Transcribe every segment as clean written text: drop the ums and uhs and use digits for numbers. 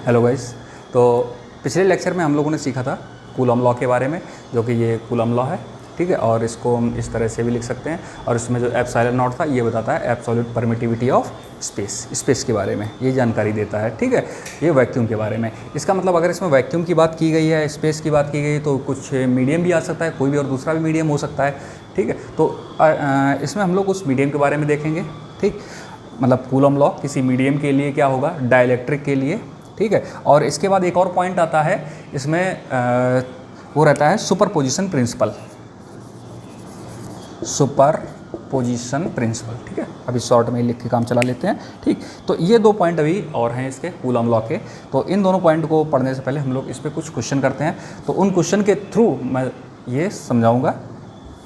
Hello guys. तो पिछले lecture में हम लोगों ने सीखा था कूलम लॉ के बारे में, जो कि ये कूलम लॉ है, ठीक है। और इसको हम इस तरह से भी लिख सकते हैं। और इसमें जो एप्सिलॉन नॉट था ये बताता है एब्सोल्यूट परमिटिविटी ऑफ स्पेस के बारे में ये जानकारी देता है, ठीक है। ये वैक्यूम के बारे में, इसका मतलब अगर इसमें वैक्यूम की बात की गई है, स्पेस की बात की गई, तो कुछ मीडियम भी आ सकता है, कोई भी और दूसरा भी मीडियम हो सकता है, ठीक है। तो इसमें हम लोग उस मीडियम के बारे में देखेंगे, ठीक। मतलब कूलम लॉ किसी मीडियम के लिए क्या होगा, डाइलेक्ट्रिक के लिए, ठीक है। और इसके बाद एक और पॉइंट आता है इसमें, वो रहता है सुपरपोजिशन प्रिंसिपल, सुपरपोजिशन प्रिंसिपल, ठीक है। अभी शॉर्ट में लिख के काम चला लेते हैं, ठीक। तो ये दो पॉइंट अभी और हैं इसके कूलम लॉ के। तो इन दोनों पॉइंट को पढ़ने से पहले हम लोग इस पर कुछ क्वेश्चन करते हैं। तो उन क्वेश्चन के थ्रू मैं ये समझाऊंगा,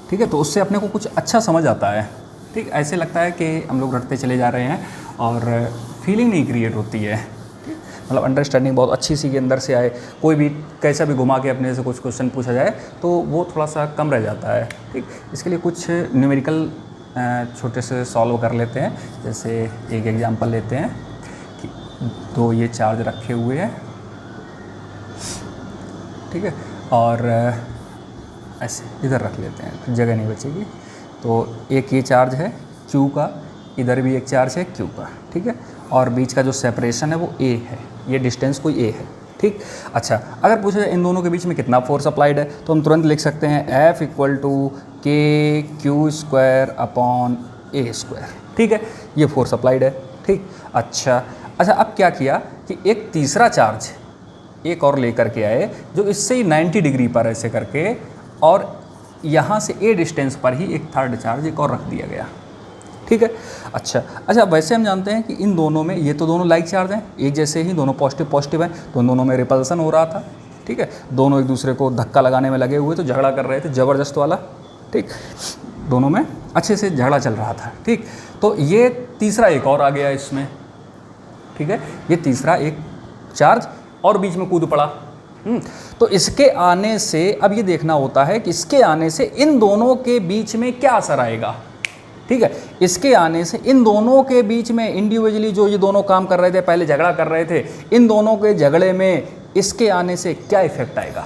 ठीक है। तो उससे अपने को कुछ अच्छा समझ आता है, ठीक। ऐसे लगता है कि हम लोग रटते चले जा रहे हैं और फीलिंग नहीं क्रिएट होती है, ठीक। मतलब अंडरस्टैंडिंग बहुत अच्छी सी के अंदर से आए। कोई भी कैसा भी घुमा के अपने से कुछ क्वेश्चन पूछा जाए तो वो थोड़ा सा कम रह जाता है, ठीक। इसके लिए कुछ न्यूमेरिकल छोटे से सॉल्व कर लेते हैं। जैसे एक एग्जांपल लेते हैं कि दो ये चार्ज रखे हुए हैं, ठीक है। और ऐसे इधर रख लेते हैं, जगह नहीं बचेगी। तो एक ये चार्ज है Q का, इधर भी एक चार्ज है Q का, ठीक है। और बीच का जो सेपरेशन है वो A है, ये डिस्टेंस कोई A है, ठीक। अच्छा, अगर पूछा जाए इन दोनों के बीच में कितना फोर्स अप्लाइड है, तो हम तुरंत लिख सकते हैं F equal to KQ² upon A², ठीक है। ये फोर्स अप्लाइड है, ठीक। अच्छा, अब क्या किया कि एक तीसरा चार्ज एक और लेकर के आए, जो इससे ही 90 डिग्री पर ऐसे करके, और यहाँ से A डिस्टेंस पर ही एक थर्ड चार्ज एक और रख दिया गया, ठीक है। अच्छा, वैसे हम जानते हैं कि इन दोनों में, ये तो दोनों लाइक चार्ज हैं, एक जैसे ही, दोनों पॉजिटिव हैं, तो इन दोनों में रिपल्सन हो रहा था, ठीक है। दोनों एक दूसरे को धक्का लगाने में लगे हुए, तो झगड़ा कर रहे थे ज़बरदस्त वाला, ठीक। दोनों में अच्छे से झगड़ा चल रहा था, ठीक। तो ये तीसरा एक और आ गया इसमें, ठीक है। ये तीसरा एक चार्ज और बीच में कूद पड़ा। तो इसके आने से अब ये देखना होता है कि इसके आने से इन दोनों के बीच में क्या असर आएगा, ठीक है। इसके आने से इन दोनों के बीच में इंडिविजुअली जो ये दोनों काम कर रहे थे, पहले झगड़ा कर रहे थे, इन दोनों के झगड़े में इसके आने से क्या इफेक्ट आएगा,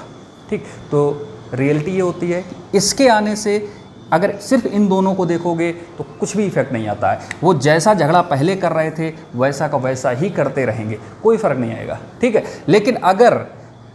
ठीक। तो रियलिटी ये होती है कि इसके आने से अगर सिर्फ इन दोनों को देखोगे तो कुछ भी इफेक्ट नहीं आता है। वो जैसा झगड़ा पहले कर रहे थे वैसा का वैसा ही करते रहेंगे, कोई फ़र्क नहीं आएगा, ठीक है। लेकिन अगर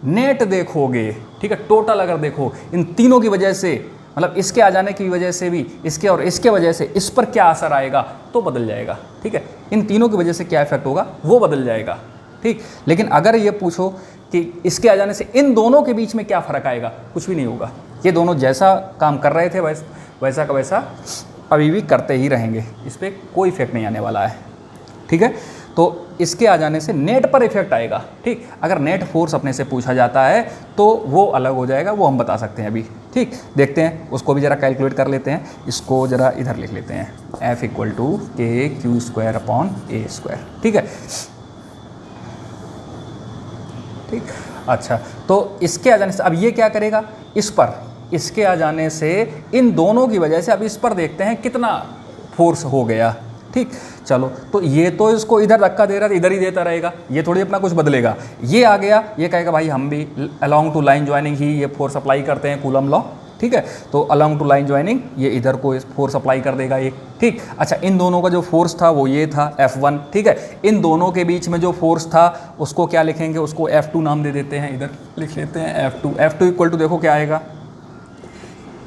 नेट देखोगे, ठीक है, टोटल अगर देखो इन तीनों की वजह से, मतलब इसके आ जाने की वजह से भी, इसके और इसके वजह से इस पर क्या असर आएगा, तो बदल जाएगा, ठीक है। इन तीनों की वजह से क्या इफेक्ट होगा वो बदल जाएगा, ठीक। लेकिन अगर ये पूछो कि इसके आ जाने से इन दोनों के बीच में क्या फ़र्क आएगा, कुछ भी नहीं होगा। ये दोनों जैसा काम कर रहे थे वैसा का वैसा अभी भी करते ही रहेंगे, इस पर कोई इफेक्ट नहीं आने वाला है, ठीक है। तो इसके आ जाने से नेट पर इफेक्ट आएगा, ठीक। अगर नेट फोर्स अपने से पूछा जाता है तो वो अलग हो जाएगा, वो हम बता सकते हैं अभी, ठीक। देखते हैं, उसको भी ज़रा कैलकुलेट कर लेते हैं। इसको ज़रा इधर लिख लेते हैं, F equal to KQ² upon A², ठीक है, ठीक। अच्छा, तो इसके आ जाने से अब ये क्या करेगा, इस पर, इसके आ जाने से इन दोनों की वजह से अब इस पर देखते हैं कितना फोर्स हो गया, ठीक। चलो, तो ये तो इसको इधर धक्का दे रहा था, इधर ही देता रहेगा, ये थोड़ी अपना कुछ बदलेगा। ये आ गया, ये कहेगा भाई हम भी अलोंग टू लाइन ज्वाइनिंग ही ये फोर्स अप्लाई करते हैं, कूलम लॉ, ठीक है। तो अलोंग टू लाइन ज्वाइनिंग ये इधर को फोर्स अप्लाई कर देगा एक, ठीक। अच्छा, इन दोनों का जो फोर्स था वो ये था F1, ठीक है। इन दोनों के बीच में जो फोर्स था उसको क्या लिखेंगे, उसको F2 नाम दे देते हैं, इधर लिख लेते हैं F2 इक्वल टू, देखो क्या आएगा,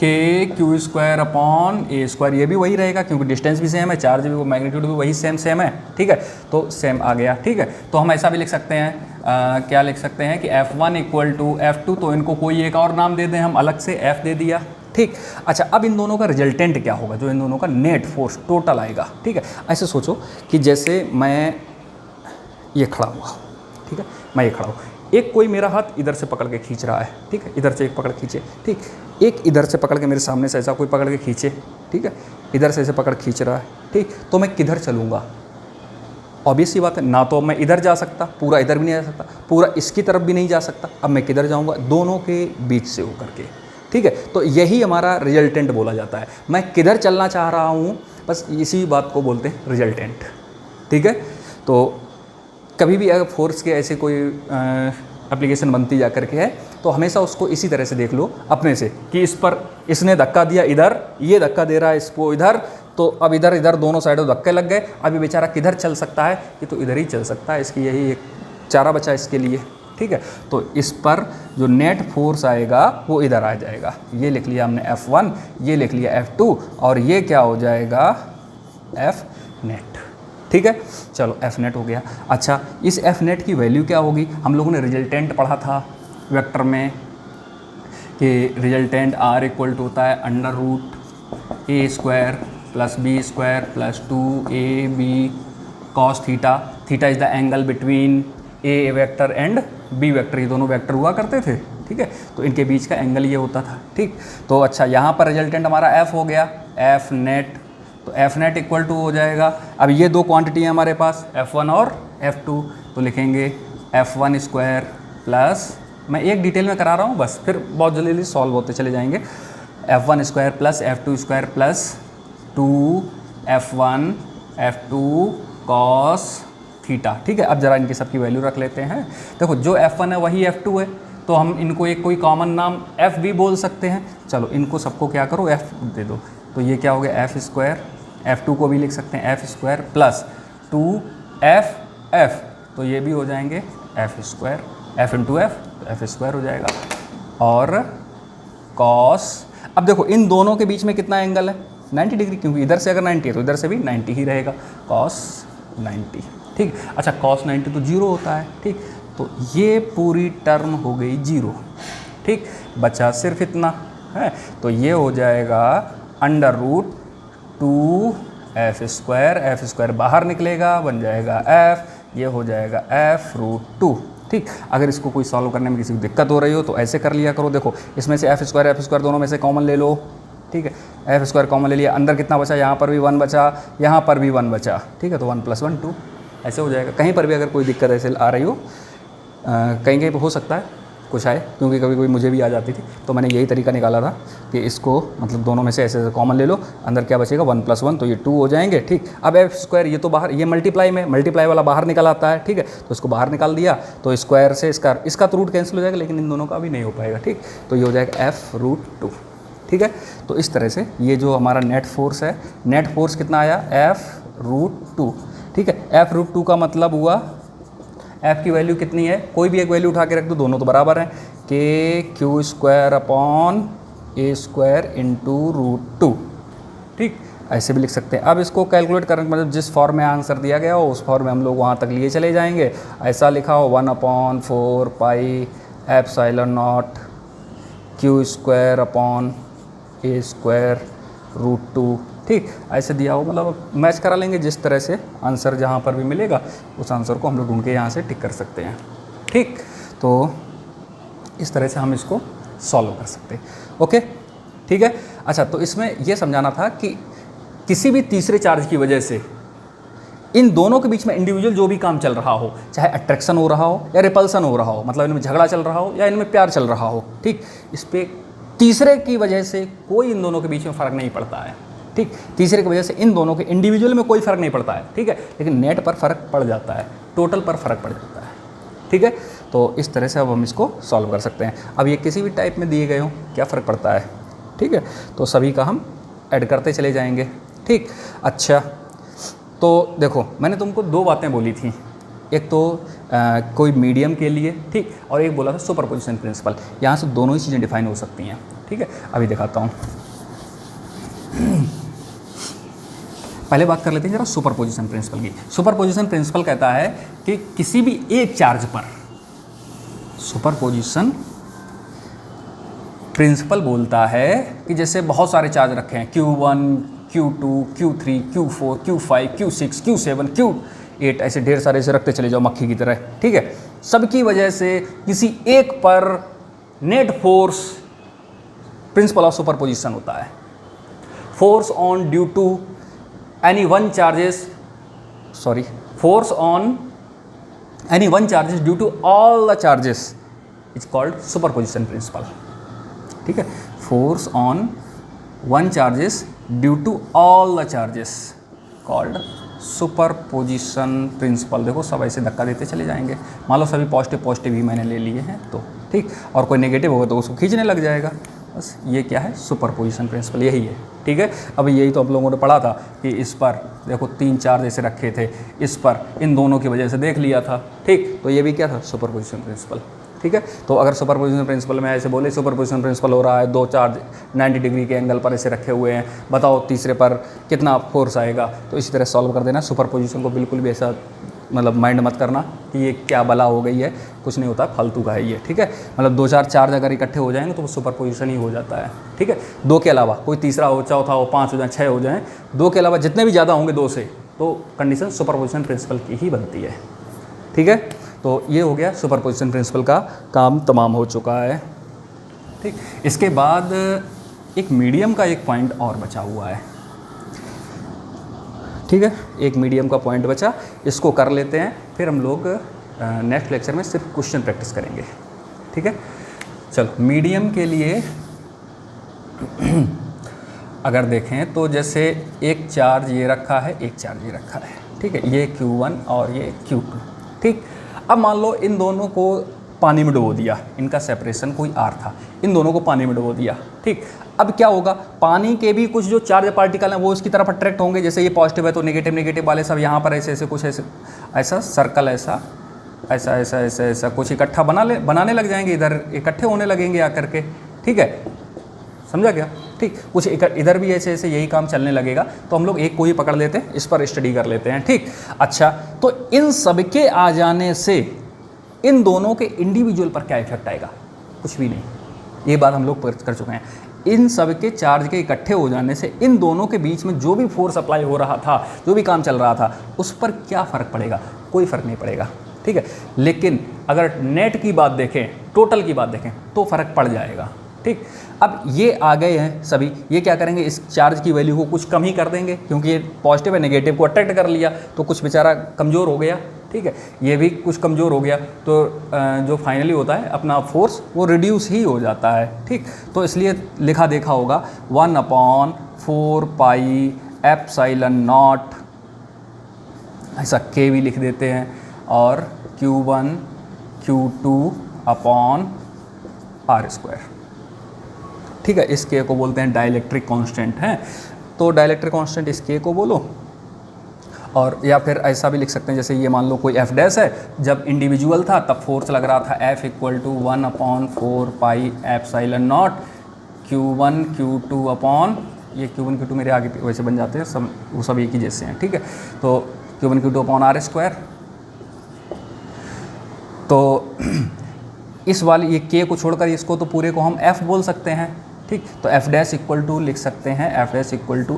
KQ² अपॉन A², ये भी वही रहेगा क्योंकि डिस्टेंस भी सेम है, चार्ज भी, वो मैग्नीट्यूड भी वही सेम है, ठीक है। तो सेम आ गया, ठीक है। तो हम ऐसा भी लिख सकते हैं, क्या लिख सकते हैं कि F1 इक्वल टू F2, तो इनको कोई एक और नाम दे दें हम अलग से, F दे दिया, ठीक। अच्छा, अब इन दोनों का रिजल्टेंट क्या होगा, जो इन दोनों का नेट फोर्स टोटल आएगा, ठीक है। ऐसे सोचो कि जैसे मैं ये खड़ा हुआ, ठीक है, मैं ये खड़ा हूँ, एक कोई मेरा हाथ इधर से पकड़ के खींच रहा है, ठीक है, इधर से एक पकड़ खींचे, ठीक। एक इधर से पकड़ के मेरे सामने से ऐसा कोई पकड़ के खींचे, ठीक है, इधर से ऐसे पकड़ खींच रहा है, ठीक। तो मैं किधर चलूँगा, ऑब्वियस सी बात है, ना तो मैं इधर जा सकता, पूरा इधर भी नहीं जा सकता, पूरा इसकी तरफ भी नहीं जा सकता। अब मैं किधर जाऊँगा, दोनों के बीच से होकर के, ठीक है। तो यही हमारा रिजल्टेंट बोला जाता है। मैं किधर चलना चाह रहा हूँ, बस इसी बात को बोलते हैं रिजल्टेंट, ठीक है। तो कभी भी अगर फोर्स के ऐसे कोई एप्लीकेशन बनती जा करके है तो हमेशा उसको इसी तरह से देख लो अपने से कि इस पर इसने धक्का दिया इधर, ये धक्का दे रहा है इसको इधर, तो अब इधर इधर दोनों साइडों धक्के लग गए। अब ये बेचारा किधर चल सकता है, ये तो इधर ही चल सकता है, इसकी यही एक चारा बचा इसके लिए। ठीक है, तो इस पर जो नेट फोर्स आएगा वो इधर आ जाएगा। ये लिख लिया हमने F1, ये लिख लिया F2 और ये क्या हो जाएगा F नेट। ठीक है, चलो F नेट हो गया। अच्छा, इस F नेट की वैल्यू क्या होगी? हम लोगों ने रिजल्टेंट पढ़ा था वेक्टर में कि रिजल्टेंट R इक्वल टू होता है under root A square plus B square plus 2AB cos theta. Theta is the angle between A vector and B vector, ये दोनों वेक्टर हुआ करते थे। ठीक है, तो इनके बीच का एंगल ये होता था। ठीक, तो अच्छा यहाँ पर रिजल्टेंट हमारा F हो गया, F नेट, तो F नेट इक्वल टू हो जाएगा, अब ये दो क्वांटिटी है हमारे पास F1 और F2, तो लिखेंगे F1 स्क्वायर प्लस, मैं एक डिटेल में करा रहा हूँ बस, फिर बहुत जल्दी सॉल्व होते चले जाएंगे। F1 square plus F2 square plus 2F1 F2 cos theta. ठीक है, अब जरा इनकी सबकी वैल्यू रख लेते हैं। देखो जो F1 है वही F2 है, तो हम इनको एक कोई कॉमन नाम F भी बोल सकते हैं। चलो इनको सबको क्या करो F दे दो, तो ये क्या हो गया F स्क्वायर, F2 को भी लिख सकते हैं F स्क्वायर प्लस 2FF, तो ये भी हो जाएंगे F square, F into F, तो F स्क्वायर हो जाएगा। और कॉस, अब देखो इन दोनों के बीच में कितना एंगल है 90 डिग्री, क्योंकि इधर से अगर 90 है तो इधर से भी 90 ही रहेगा, कॉस 90। ठीक, अच्छा कॉस 90 तो जीरो होता है। ठीक, तो ये पूरी टर्म हो गई जीरो। ठीक, बचा सिर्फ इतना है, तो ये हो जाएगा अंडर रूट 2F स्क्वायर बाहर निकलेगा, बन जाएगा F, ये हो जाएगा F रूट 2। ठीक, अगर इसको कोई सॉल्व करने में किसी को दिक्कत हो रही हो तो ऐसे कर लिया करो। देखो इसमें से F स्क्वायर दोनों में से कॉमन ले लो। ठीक है, F स्क्वायर कॉमन ले लिया, अंदर कितना बचा, यहाँ पर भी 1 बचा, यहाँ पर भी 1 बचा। ठीक है, तो 1 + 1 2 ऐसे हो जाएगा। कहीं पर भी अगर कोई दिक्कत ऐसे आ रही हो, कहीं कहीं पर हो सकता है कुछ आए, क्योंकि कभी कभी मुझे भी आ जाती थी, तो मैंने यही तरीका निकाला था कि इसको मतलब दोनों में से ऐसे ऐसे कॉमन ले लो, अंदर क्या बचेगा 1 + 1, तो ये 2 हो जाएंगे। ठीक, अब F स्क्वायर ये तो बाहर, ये मल्टीप्लाई में, मल्टीप्लाई वाला बाहर निकल आता है। ठीक है, तो इसको बाहर निकाल दिया, तो स्क्वायर से इसका तो रूट कैंसिल हो जाएगा, लेकिन इन दोनों का भी नहीं हो पाएगा। ठीक, तो ये हो जाएगा F रूट 2। ठीक है, तो इस तरह से ये जो हमारा नेट फोर्स है, नेट फोर्स कितना आया F रूट 2। ठीक है, F रूट 2 का मतलब हुआ F की वैल्यू कितनी है, कोई भी एक वैल्यू उठा के रख दो, दोनों तो बराबर हैं, KQ square upon A square into root 2। ठीक, ऐसे भी लिख सकते हैं। अब इसको कैलकुलेट करने मतलब जिस फॉर्म में आंसर दिया गया हो उस फॉर्म में हम लोग वहाँ तक लिए चले जाएंगे। ऐसा लिखा हो 1/4 pi epsilon not Q square upon A square root 2। ठीक, ऐसे दिया हो, मतलब मैच करा लेंगे, जिस तरह से आंसर जहाँ पर भी मिलेगा उस आंसर को हम लोग ढूंढ के यहाँ से टिक कर सकते हैं। ठीक, तो इस तरह से हम इसको सॉल्व कर सकते हैं। ओके, ठीक है। अच्छा, तो इसमें यह समझाना था कि किसी भी तीसरे चार्ज की वजह से इन दोनों के बीच में इंडिविजुअल जो भी काम चल रहा हो, चाहे अट्रैक्शन हो रहा हो या रिपल्सन हो रहा हो, मतलब इनमें झगड़ा चल रहा हो या इनमें प्यार चल रहा हो, ठीक, इस पर तीसरे की वजह से कोई इन दोनों के बीच में फ़र्क नहीं पड़ता है। ठीक, तीसरे की वजह से इन दोनों के इंडिविजुअल में कोई फ़र्क नहीं पड़ता है। ठीक है, लेकिन नेट पर फ़र्क पड़ जाता है, टोटल पर फ़र्क पड़ जाता है। ठीक है, तो इस तरह से अब हम इसको सॉल्व कर सकते हैं। अब ये किसी भी टाइप में दिए गए हों, क्या फ़र्क पड़ता है। ठीक है, तो सभी का हम ऐड करते चले जाएंगे। ठीक, अच्छा, तो देखो मैंने तुमको दो बातें बोली थी, एक तो कोई मीडियम के लिए, ठीक, और एक बोला था सुपरपोजिशन प्रिंसिपल। यहाँ से दोनों ही चीज़ें डिफाइन हो सकती हैं। ठीक है, अभी दिखाता हूँ। पहले बात कर लेते हैं जरा सुपरपोजिशन प्रिंसिपल की। सुपरपोजिशन प्रिंसिपल कहता है कि किसी भी एक चार्ज पर, सुपरपोजिशन प्रिंसिपल बोलता है कि जैसे बहुत सारे चार्ज रखे हैं, Q1 Q2 Q3 Q4 Q5 Q6 Q7 Q8, ऐसे ढेर सारे से रखते चले जाओ मक्खी की तरह। ठीक है, सबकी वजह से किसी एक पर net force principle of superposition होता है। Force on due to any one charges force on any one charges due to all the charges is called superposition principle. ठीक है, force on one charges due to all the charges called superposition principle. देखो सब ऐसे धक्का देते चले जाएंगे। मान लो सभी पॉजिटिव पॉजिटिव ही मैंने ले लिए हैं तो ठीक, और कोई नेगेटिव होगा तो उसको खींचने लग जाएगा। बस ये क्या है, सुपरपोजिशन प्रिंसिपल, यही है। ठीक है, अब यही तो आप लोगों ने पढ़ा था कि इस पर देखो 3 चार्ज ऐसे रखे थे, इस पर इन दोनों की वजह से देख लिया था। ठीक, तो ये भी क्या था, सुपरपोजिशन प्रिंसिपल। ठीक है, तो अगर सुपरपोजिशन प्रिंसिपल में ऐसे बोले सुपरपोजिशन प्रिंसिपल हो रहा है, 2 चार्ज 90 डिग्री के एंगल पर ऐसे रखे हुए हैं, बताओ तीसरे पर कितना फोर्स आएगा। तो इसी तरह सॉल्व कर देना। सुपरपोजिशन को बिल्कुल भी ऐसा मतलब माइंड मत करना कि ये क्या बला हो गई है, कुछ नहीं होता, फालतू का है ये। ठीक है, मतलब 2-4 चार्ज अगर इकट्ठे हो जाएंगे तो वो सुपरपोजिशन ही हो जाता है। ठीक है, 2 के अलावा कोई तीसरा हो, चौथा हो, 5 हो जाए, 6 हो जाए, 2 के अलावा जितने भी ज़्यादा होंगे 2 से, तो कंडीशन सुपरपोजिशन प्रिंसिपल की ही बनती है। ठीक है, तो ये हो गया, सुपरपोजिशन प्रिंसिपल का काम तमाम हो चुका है। ठीक, इसके बाद एक मीडियम का एक पॉइंट और बचा हुआ है। ठीक है, एक मीडियम का पॉइंट बचा, इसको कर लेते हैं, फिर हम लोग नेक्स्ट लेक्चर में सिर्फ क्वेश्चन प्रैक्टिस करेंगे। ठीक है, चलो मीडियम के लिए अगर देखें तो जैसे एक चार्ज ये रखा है, एक चार्ज ये रखा है। ठीक है, ये Q1 और ये Q2। ठीक, अब मान लो इन दोनों को पानी में डुबो दिया, इनका सेपरेशन कोई R था, इन दोनों को पानी में डुबो दिया। ठीक, अब क्या होगा, पानी के भी कुछ जो चार्ज पार्टिकल हैं वो इसकी तरफ अट्रैक्ट होंगे। जैसे ये पॉजिटिव है तो नेगेटिव नेगेटिव वाले सब यहाँ पर ऐसे ऐसे कुछ ऐसे ऐसा सर्कल ऐसा ऐसा ऐसा ऐसा ऐसा कुछ इकट्ठा बनाने लग जाएंगे, इधर इकट्ठे होने लगेंगे आकर के। ठीक है, समझा क्या। ठीक, कुछ इधर भी ऐसे ऐसे यही काम चलने लगेगा। तो हम लोग एक को ही पकड़ लेते हैं, इस पर स्टडी कर लेते हैं। ठीक, अच्छा, तो इन सब के आ जाने से इन दोनों के इंडिविजुअल पर क्या इफेक्ट आएगा, कुछ भी नहीं। ये बात हम लोग कर चुके हैं। इन सब के चार्ज के इकट्ठे हो जाने से इन दोनों के बीच में जो भी फोर्स अप्लाई हो रहा था, जो भी काम चल रहा था, उस पर क्या फ़र्क पड़ेगा, कोई फ़र्क नहीं पड़ेगा। ठीक है, लेकिन अगर नेट की बात देखें, टोटल की बात देखें, तो फ़र्क पड़ जाएगा। ठीक, अब ये आ गए हैं सभी, ये क्या करेंगे, इस चार्ज की वैल्यू को कुछ कम ही कर देंगे, क्योंकि ये पॉजिटिव है, नेगेटिव को अट्रैक्ट कर लिया तो कुछ बेचारा कमज़ोर हो गया। ठीक है, ये भी कुछ कमज़ोर हो गया, तो जो फाइनली होता है अपना फोर्स वो रिड्यूस ही हो जाता है। ठीक, तो इसलिए लिखा देखा होगा 1/4 पाई एप्सिलॉन नॉट, ऐसा के भी लिख देते हैं, और Q1 Q2 अपॉन R²। ठीक है, इस के को बोलते हैं डाइलेक्ट्रिक कांस्टेंट है, तो डाइलेक्ट्रिक कांस्टेंट इस के को बोलो। और या फिर ऐसा भी लिख सकते हैं, जैसे ये मान लो कोई F डैश है, जब इंडिविजुअल था तब फोर्स लग रहा था F = 1/4 pi epsilon not Q1 Q2 upon, ये Q1 Q2 मेरे आगे वैसे बन जाते हैं सब, वो सब एक ही जैसे हैं। ठीक है, तो Q1 Q2 अपॉन R²। तो इस वाली ये K को छोड़कर इसको तो पूरे को हम F बोल सकते हैं। ठीक, तो F डैश = लिख सकते हैं F dash =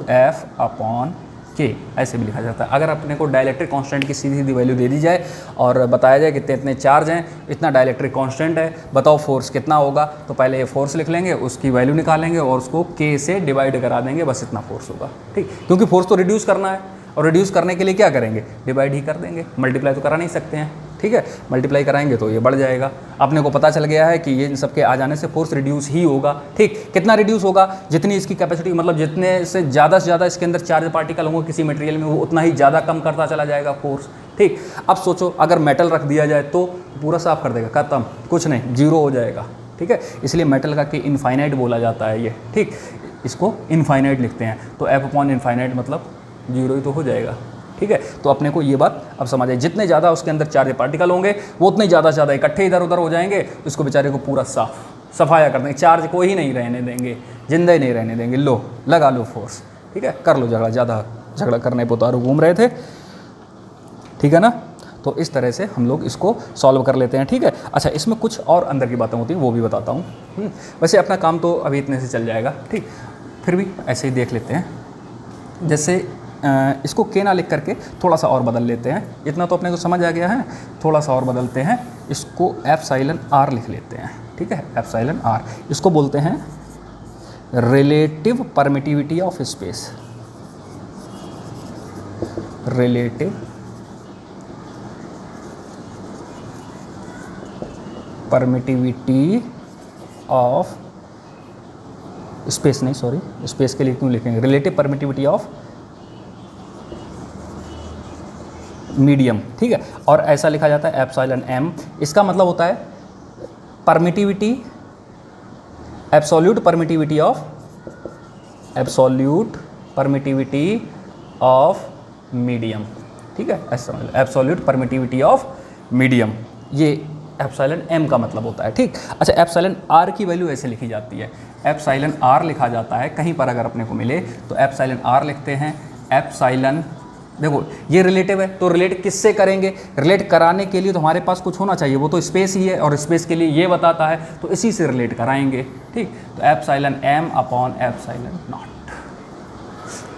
F upon K, ऐसे भी लिखा जाता है। अगर अपने को डाइलेक्ट्रिक कांस्टेंट की सीधी सीधी वैल्यू दे दी जाए और बताया जाए कि इतने चार्ज हैं, इतना डाइलेक्ट्रिक कांस्टेंट है, बताओ फोर्स कितना होगा, तो पहले ये फोर्स लिख लेंगे, उसकी वैल्यू निकालेंगे और उसको K से डिवाइड करा देंगे, बस इतना फोर्स होगा। ठीक, क्योंकि फोर्स तो रिड्यूस करना है, और रिड्यूस करने के लिए क्या करेंगे, डिवाइड ही कर देंगे, मल्टीप्लाई तो करा नहीं सकते हैं। ठीक है, मल्टीप्लाई कराएंगे तो ये बढ़ जाएगा। अपने को पता चल गया है कि ये इन सब के आ जाने से फोर्स रिड्यूस ही होगा। ठीक, कितना रिड्यूस होगा, जितनी इसकी कैपेसिटी, मतलब जितने से ज़्यादा इसके अंदर चार्ज पार्टिकल होंगे किसी मटेरियल में, वो उतना ही ज़्यादा कम करता चला जाएगा फोर्स। ठीक, अब सोचो अगर मेटल रख दिया जाए तो पूरा साफ कर देगा, खत्म, कुछ नहीं, 0 हो जाएगा। ठीक है, इसलिए मेटल का कि इनफाइनाइट बोला जाता है ये। ठीक, इसको इनफाइनाइट लिखते हैं, तो F/इनफाइनाइट मतलब 0 ही तो हो जाएगा। ठीक है, तो अपने को ये बात अब समझ आई, जितने ज़्यादा उसके अंदर चार्ज पार्टिकल होंगे वो उतने ज़्यादा से ज़्यादा इकट्ठे इधर उधर हो जाएंगे, उसको बेचारे को पूरा सफाया कर देंगे, चार्ज को ही नहीं रहने देंगे, जिंदा ही नहीं रहने देंगे। लो लगा लो फोर्स। ठीक है, कर लो झगड़ा, ज़्यादा झगड़ा करने पर उतारू घूम रहे थे। ठीक है ना, तो इस तरह से हम लोग इसको सॉल्व कर लेते हैं। ठीक है, अच्छा, इसमें कुछ और अंदर की बातें होती हैं, वो भी बताता हूँ। वैसे अपना काम तो अभी इतने से चल जाएगा। ठीक, फिर भी ऐसे ही देख लेते हैं। जैसे इसको K ना लिख करके थोड़ा सा और बदल लेते हैं, इतना तो अपने को समझ आ गया है, थोड़ा सा और बदलते हैं, इसको εr लिख लेते हैं। ठीक है, εr, इसको बोलते हैं relative permittivity of space, relative permittivity of space, नहीं सॉरी, स्पेस के लिए क्यों लिखेंगे, रिलेटिव परमिटिविटी ऑफ मीडियम, ठीक है। और ऐसा लिखा जाता है एप्सिलॉन एम, इसका मतलब होता है permittivity, absolute permittivity of medium, ठीक है, ऐसा मतलब एब्सोल्यूट परमिटिविटी ऑफ मीडियम, ये एप्सिलॉन एम का मतलब होता है, ठीक। अच्छा, एप्सिलॉन आर की वैल्यू ऐसे लिखी जाती है, एप्सिलॉन आर लिखा जाता है कहीं पर अगर अपने को मिले तो एप्सिलॉन आर लिखते हैं, एप्सिलॉन, देखो ये रिलेटिव है तो रिलेट किससे करेंगे, रिलेट कराने के लिए तो हमारे पास कुछ होना चाहिए, वो तो स्पेस ही है और स्पेस के लिए ये बताता है, तो इसी से रिलेट कराएंगे, ठीक। तो epsilon M upon epsilon not,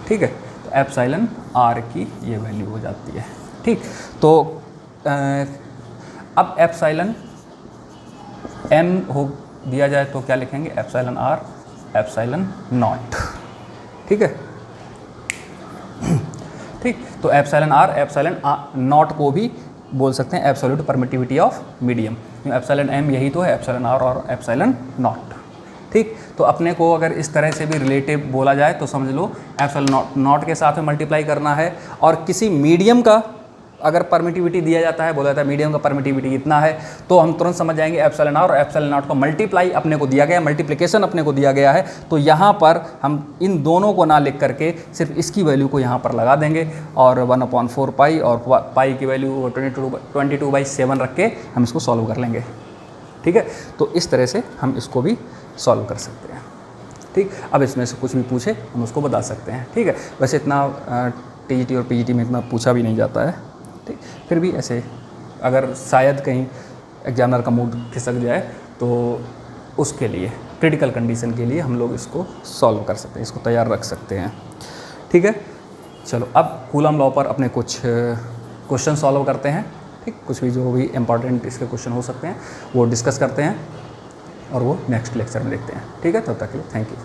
ठीक है। तो एप्सिलॉन आर की ये वैल्यू हो जाती है, ठीक। तो अब एप्सिलॉन एम हो दिया जाए तो क्या लिखेंगे, एप्सिलॉन आर एप्सिलॉन नॉट, ठीक है, ठीक। तो एप्सिलॉन आर एप्सिलॉन नॉट को भी बोल सकते हैं absolute permittivity of medium, epsilon M यही तो है, एप्सिलॉन आर और एप्सिलॉन नॉट, ठीक। तो अपने को अगर इस तरह से भी रिलेटिव बोला जाए तो समझ लो एप्सिलॉन नॉट के साथ में मल्टीप्लाई करना है, और किसी मीडियम का अगर परमिटिविटी दिया जाता है, बोला जाता है मीडियम का परमिटिविटी इतना है, तो हम तुरंत समझ जाएंगे एप्सिलॉन आर और एप्सिलॉन नॉट को मल्टीप्लाई अपने को दिया गया है, मल्टीप्लिकेशन अपने को दिया गया है, तो यहाँ पर हम इन दोनों को ना लिख करके सिर्फ इसकी वैल्यू को यहाँ पर लगा देंगे और 1/4 पाई और पाई की वैल्यू 22/7 रख के हम इसको सॉल्व कर लेंगे, ठीक है। तो इस तरह से हम इसको भी सॉल्व कर सकते हैं, ठीक। अब इसमें से कुछ भी पूछे हम उसको बता सकते हैं, ठीक है। वैसे इतना टीजीटी और पीजीटी में इतना पूछा भी नहीं जाता है, ठीक। फिर भी ऐसे अगर शायद कहीं एग्जामिनर का मूड खिसक जाए तो उसके लिए, क्रिटिकल कंडीशन के लिए हम लोग इसको सॉल्व कर सकते हैं, इसको तैयार रख सकते हैं, ठीक है। चलो अब कूलम लॉ पर अपने कुछ क्वेश्चन सॉल्व करते हैं, ठीक। कुछ भी जो भी इंपॉर्टेंट इसके क्वेश्चन हो सकते हैं वो डिस्कस करते हैं और वो नेक्स्ट लेक्चर में देखते हैं, ठीक है। तब तक के लिए थैंक यू।